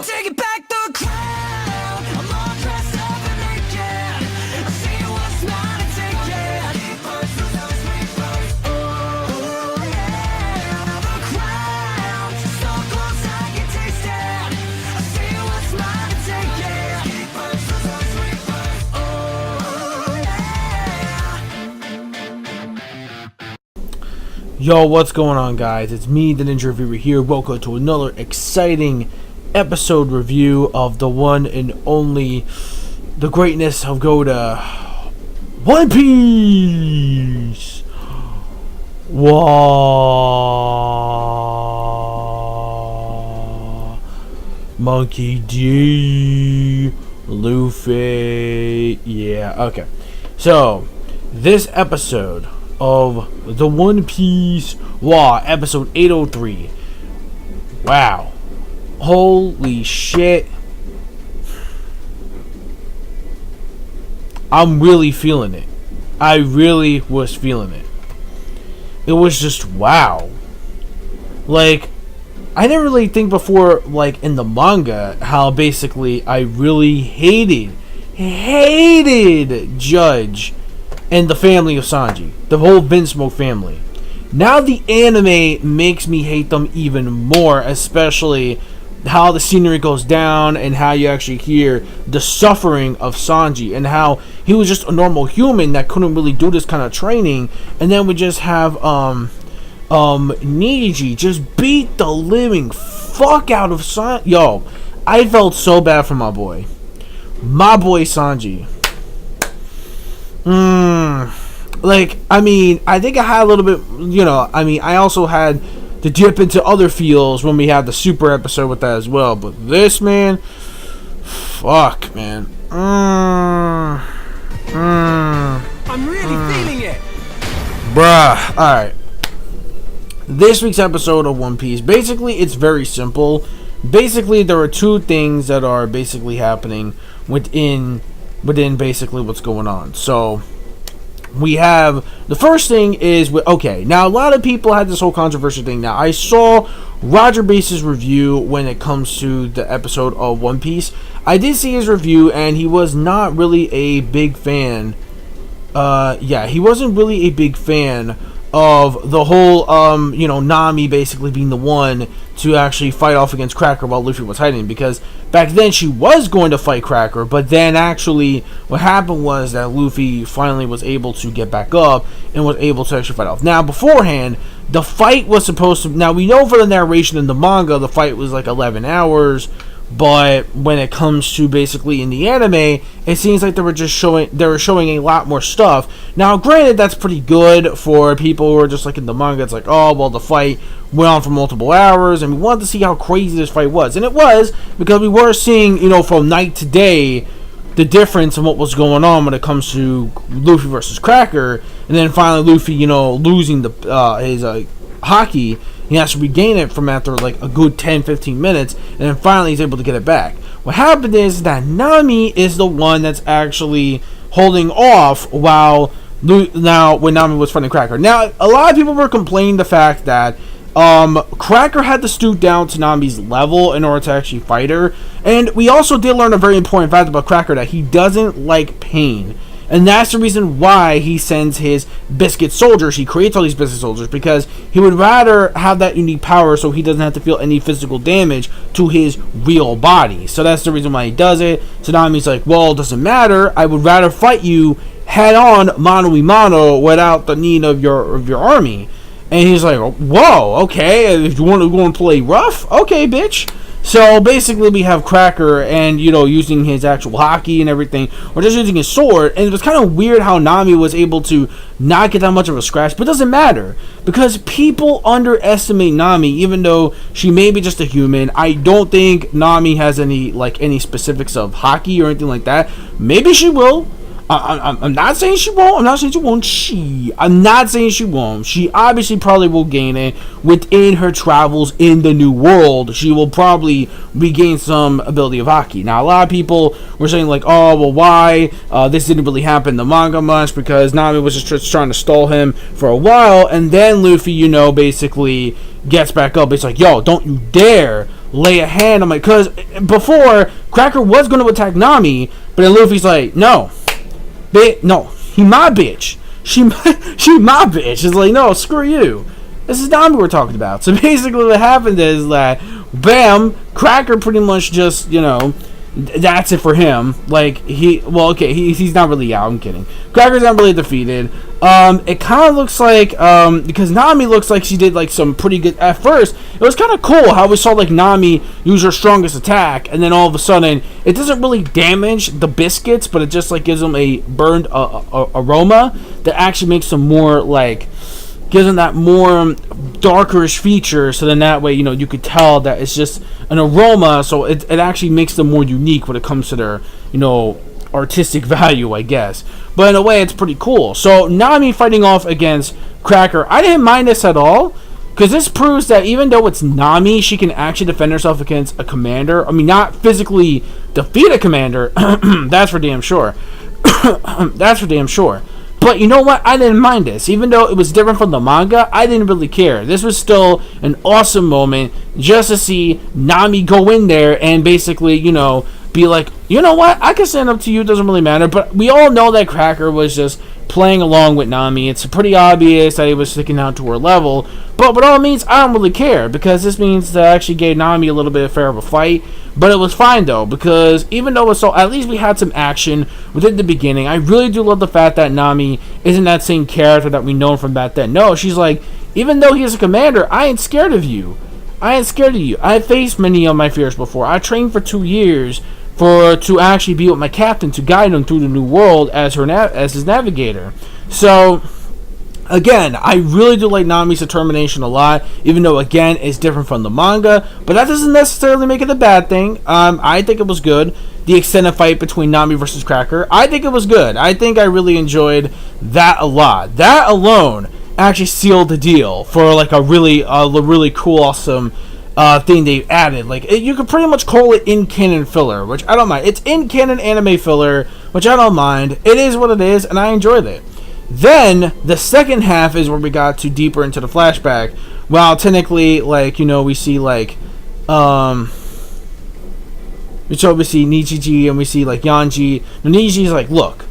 taking back the crown. I'm all dressed up and naked. I see what's mine and take it. Oh yeah, the crown. So close I can taste it. I see what's mine and take it. Oh yeah. Yo, what's going on, guys? It's me, the Ninja Reviewer here. Welcome to another exciting episode review of the one and only, the greatness of Goda, One Piece. Whoa, Monkey D, Luffy. Yeah, okay. So, this episode of the One Piece episode 803. Wow. Holy shit. I'm really feeling it. I really was feeling it. It was just wow. Like, I didn't really think before, like, in the manga, how basically I really hated Judge and the family of Sanji, the whole VNSMOKES family. Now the anime makes me hate them even more, especially how the scenery goes down and how you actually hear the suffering of Sanji and how he was just a normal human that couldn't really do this kind of training, and then we just have Niji just beat the living fuck out of Sanji. Yo, I felt so bad for my boy Sanji. Like, I mean, I think I had a little bit, I also had to dip into other feels when we had the super episode with that as well. But this, man, fuck, man. I'm really feeling it. Bruh. Alright. This week's episode of One Piece, basically, it's very simple. Basically, there are two things that are basically happening within basically what's going on. So we have the first thing is okay, now a lot of people had this whole controversial thing. Now I saw Roger Base's review when it comes to the episode of One Piece. I did see his review and he was not really a big fan. He wasn't really a big fan of the whole Nami basically being the one to actually fight off against Cracker while Luffy was hiding, because back then she was going to fight Cracker, but then actually what happened was that Luffy finally was able to get back up and was able to actually fight off. Now beforehand, the fight was supposed to, now we know for the narration in the manga the fight was like 11 hours, but when it comes to basically in the anime, it seems like they were showing a lot more stuff. Now, granted, that's pretty good for people who are just like in the manga. It's like, oh, well, the fight went on for multiple hours, and we wanted to see how crazy this fight was. And it was, because we were seeing, from night to day, the difference in what was going on when it comes to Luffy versus Cracker. And then finally Luffy, losing his haki. He has to regain it from after like a good 10-15 minutes, and then finally he's able to get it back. What happened is that Nami is the one that's actually holding off when Nami was fighting Cracker. Now, a lot of people were complaining the fact that Cracker had to stoop down to Nami's level in order to actually fight her. And we also did learn a very important fact about Cracker, that he doesn't like pain. And that's the reason why he sends his biscuit soldiers. He creates all these biscuit soldiers because he would rather have that unique power so he doesn't have to feel any physical damage to his real body. So that's the reason why he does it. So Nami's like, well, it doesn't matter. I would rather fight you head on, mano a mano, without the need of your army. And he's like, whoa, okay, if you want to go and play rough, okay, bitch. So basically we have Cracker and, using his actual haki and everything, or just using his sword, and it was kind of weird how Nami was able to not get that much of a scratch, but it doesn't matter, because people underestimate Nami, even though she may be just a human. I don't think Nami has any specifics of haki or anything like that. Maybe she will. I'm not saying she won't. I'm not saying she won't. She obviously probably will gain it within her travels in the new world. She will probably regain some ability of haki. Now, a lot of people were saying like, oh, well, why? This didn't really happen in the manga much because Nami was just trying to stall him for a while, and then Luffy, basically gets back up. It's like, yo, don't you dare lay a hand on my, because before Cracker was going to attack Nami, but then Luffy's like, no, no, he my bitch. She my bitch. It's like, no, screw you. This is Nami we're talking about. So basically what happened is that, bam, Cracker pretty much just, that's it for him. Like, he's not really out. I'm kidding. Cracker's not really defeated. It kind of looks like, because Nami looks like she did, like, some pretty good, at first, it was kind of cool how we saw, like, Nami use her strongest attack, and then all of a sudden, it doesn't really damage the biscuits, but it just, like, gives them a burned aroma that actually makes them more, like, gives them that more darkerish feature, so then that way, you could tell that it's just an aroma, so it actually makes them more unique when it comes to their, artistic value, I guess. But in a way, it's pretty cool. So Nami fighting off against Cracker, I didn't mind this at all, because this proves that even though it's Nami, she can actually defend herself against a commander. I mean, not physically defeat a commander, that's for damn sure. That's for damn sure. But you know what? I didn't mind this. Even though it was different from the manga, I didn't really care. This was still an awesome moment just to see Nami go in there and basically, be like, you know what? I can stand up to you. It doesn't really matter. But we all know that Cracker was just playing along with Nami. It's pretty obvious that he was sticking down to her level. But by all means, I don't really care, because this means that I actually gave Nami a little bit fair of a fight. But it was fine though, because even though it's so, at least we had some action within the beginning. I really do love the fact that Nami isn't that same character that we know from back then. No, she's like, even though he's a commander, I ain't scared of you. I ain't scared of you. I faced many of my fears before. I trained for 2 years to actually be with my captain to guide him through the new world as his navigator. So again, I really do like Nami's determination a lot, even though, again, it's different from the manga. But that doesn't necessarily make it a bad thing. I think it was good. The extended fight between Nami versus Cracker, I think it was good. I think I really enjoyed that a lot. That alone actually sealed the deal for, like, a really cool, awesome thing they added. Like, you could pretty much call it in-canon filler, which I don't mind. It's in-canon anime filler, which I don't mind. It is what it is, and I enjoyed it. Then, the second half is where we got to deeper into the flashback. Well, technically, like, we see, like, we see Nichiji, and we see, like, Yanji. And Nichiji's like, look,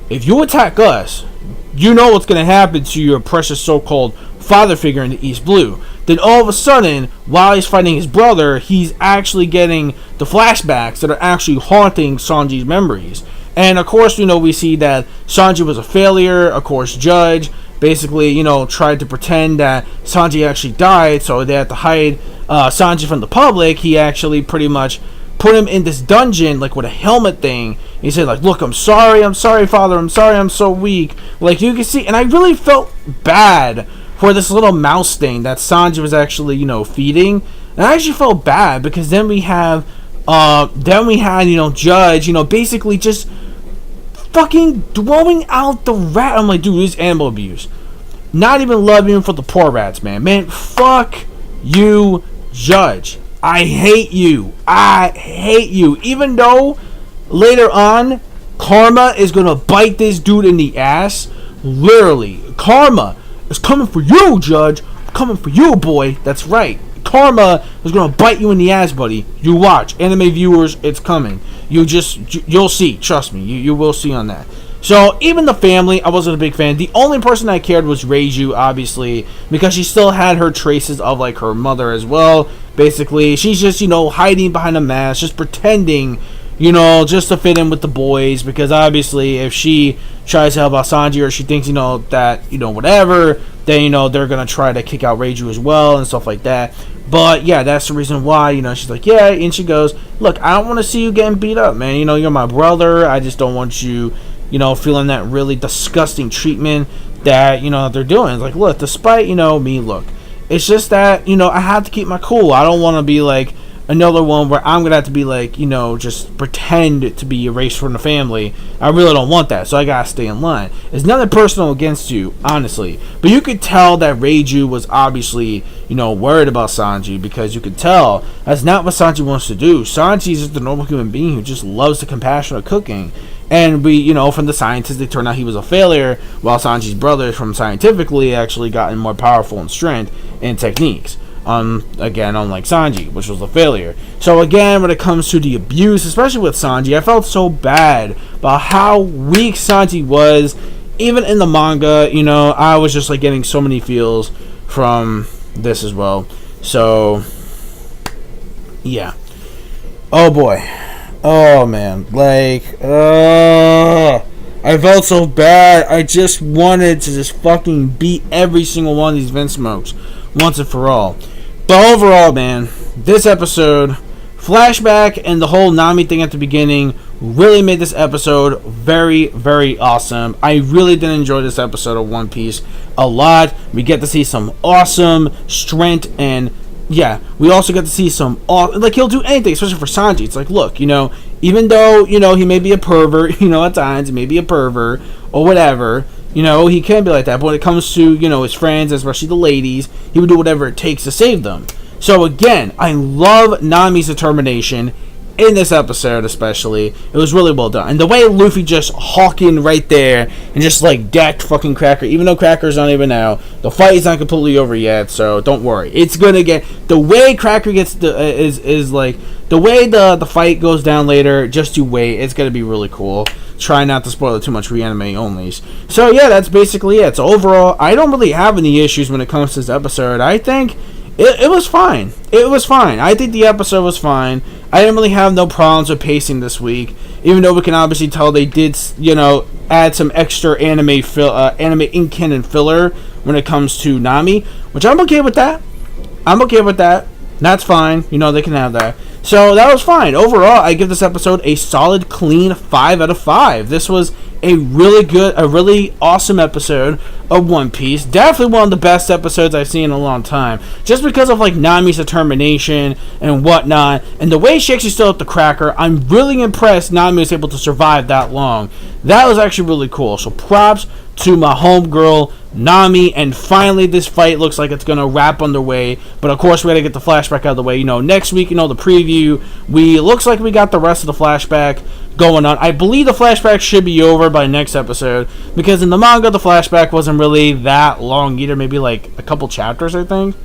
if you attack us, you know what's going to happen to your precious so-called father figure in the East Blue. Then all of a sudden, while he's fighting his brother, he's actually getting the flashbacks that are actually haunting Sanji's memories. And of course, we see that Sanji was a failure. Of course, Judge basically, tried to pretend that Sanji actually died, so they had to hide Sanji from the public. He actually pretty much put him in this dungeon, like, with a helmet thing. He said, like, look, I'm sorry, father, I'm sorry, I'm so weak. Like, you can see, and I really felt bad for this little mouse thing that Sanji was actually, feeding. And I actually felt bad, because then we had, Judge, basically just fucking throwing out the rat. I'm like, dude, this is animal abuse. Not even loving him for the poor rats, man. Man, fuck you, Judge. I hate you. I hate you. Even though later on, Karma is gonna bite this dude in the ass. Literally, Karma is coming for you, Judge. I'm coming for you, boy. That's right. Karma is gonna bite you in the ass, buddy. You watch. Anime viewers, it's coming. You'll see. Trust me. You will see on that. So, even the family, I wasn't a big fan. The only person I cared was Reiju, obviously, because she still had her traces of, like, her mother as well. Basically, she's just, hiding behind a mask, just pretending, just to fit in with the boys, because obviously, if she tries to help out Sanji, or she thinks, that, whatever, then, they're gonna try to kick out Reiju as well, and stuff like that. But, yeah, that's the reason why, she's like, yeah, and she goes, look, I don't want to see you getting beat up, man. You're my brother. I just don't want you, feeling that really disgusting treatment that, they're doing. It's like, look, despite, me, look, it's just that, I have to keep my cool. I don't want to be, like, another one where I'm going to have to be, like, just pretend to be erased from the family. I really don't want that, so I got to stay in line. It's nothing personal against you, honestly. But you could tell that Reiju was obviously, worried about Sanji, because you could tell that's not what Sanji wants to do. Sanji is just a normal human being who just loves the compassion of cooking. And we, from the scientists, it turned out he was a failure, while Sanji's brother, from scientifically, actually gotten more powerful in strength and techniques. Again, unlike Sanji, which was a failure. So again, when it comes to the abuse, especially with Sanji, I felt so bad about how weak Sanji was. Even in the manga, you know, I was just like getting so many feels from this as well. So yeah. Oh boy. Oh man. Like, I felt so bad. I just wanted to just fucking beat every single one of these VNSMOKES once and for all. But overall, man, this episode, Flashback and the whole NAMI thing at the beginning really made this episode very, very awesome. I really did enjoy this episode of One Piece a lot. We get to see some awesome strength, and yeah, we also get to see some like, he'll do anything, especially for Sanji. It's like, look, you know, even though, you know, he may be a pervert, you know, at times he may be a pervert or whatever, you know, he can be like that, but when it comes to, you know, his friends, especially the ladies, he would do whatever it takes to save them. So again, I love Nami's determination in this episode, especially. It was really well done. And the way Luffy just hawking right there and just like decked fucking Cracker, even though Cracker's not even out, the fight is not completely over yet, so don't worry. It's gonna get, the way Cracker gets the is like, the way the fight goes down later, just you wait. It's gonna be really cool. Try not to spoil it too much for anime onlys. So yeah, that's basically it. So overall, I don't really have any issues when it comes to this episode. I think it was fine. It was fine. I think the episode was fine. I didn't really have no problems with pacing this week, even though we can obviously tell they did, you know, add some extra anime in canon filler when it comes to NAMI, which I'm okay with that. I'm okay with that. That's fine. You know, they can have that. So that was fine. Overall, I give this episode a solid, clean 5 out of 5. This was a really awesome episode of One Piece. Definitely one of the best episodes I've seen in a long time. Just because of like Nami's determination and whatnot, and the way she actually stood up the Cracker, I'm really impressed Nami was able to survive that long. That was actually really cool. So props to my homegirl Nami, and finally this fight looks like it's gonna wrap underway. But of course we gotta get the flashback out of the way. You know, next week, you know, the preview, looks like we got the rest of the flashback going on. I believe the flashback should be over by next episode, because in the manga the flashback wasn't really that long either, maybe like a couple chapters, I think.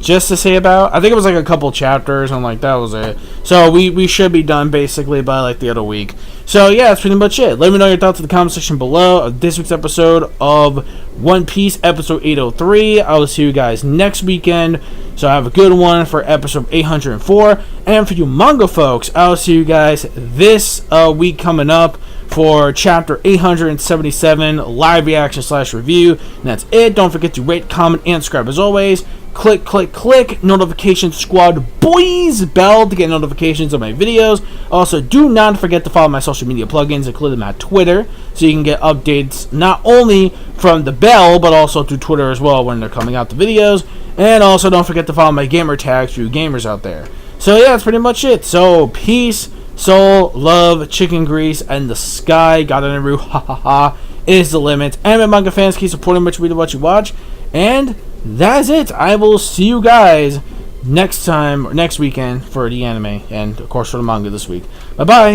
Just to say about, I think it was like a couple chapters, and like that was it. So we should be done basically by like the other week. So yeah, that's pretty much it. Let me know your thoughts in the comment section below of this week's episode of One Piece, episode 803. I will see you guys next weekend. So have a good one for episode 804. And for you manga folks, I'll see you guys this week coming up for chapter 877, live reaction / review. And that's it. Don't forget to rate, comment, and subscribe as always. Click notification squad boys bell to get notifications of my videos. Also, do not forget to follow my social media plugins, including my Twitter, so you can get updates not only from the bell but also through Twitter as well when they're coming out the videos. And also don't forget to follow my gamer tags for you gamers out there. So yeah, that's pretty much it. So peace, soul, love, chicken grease, and the sky. God and Naru, ha ha ha, is the limit. Anime manga fans, keep supporting much read what you watch. And that's it. I will see you guys next weekend for the anime, and of course for the manga this week. Bye bye.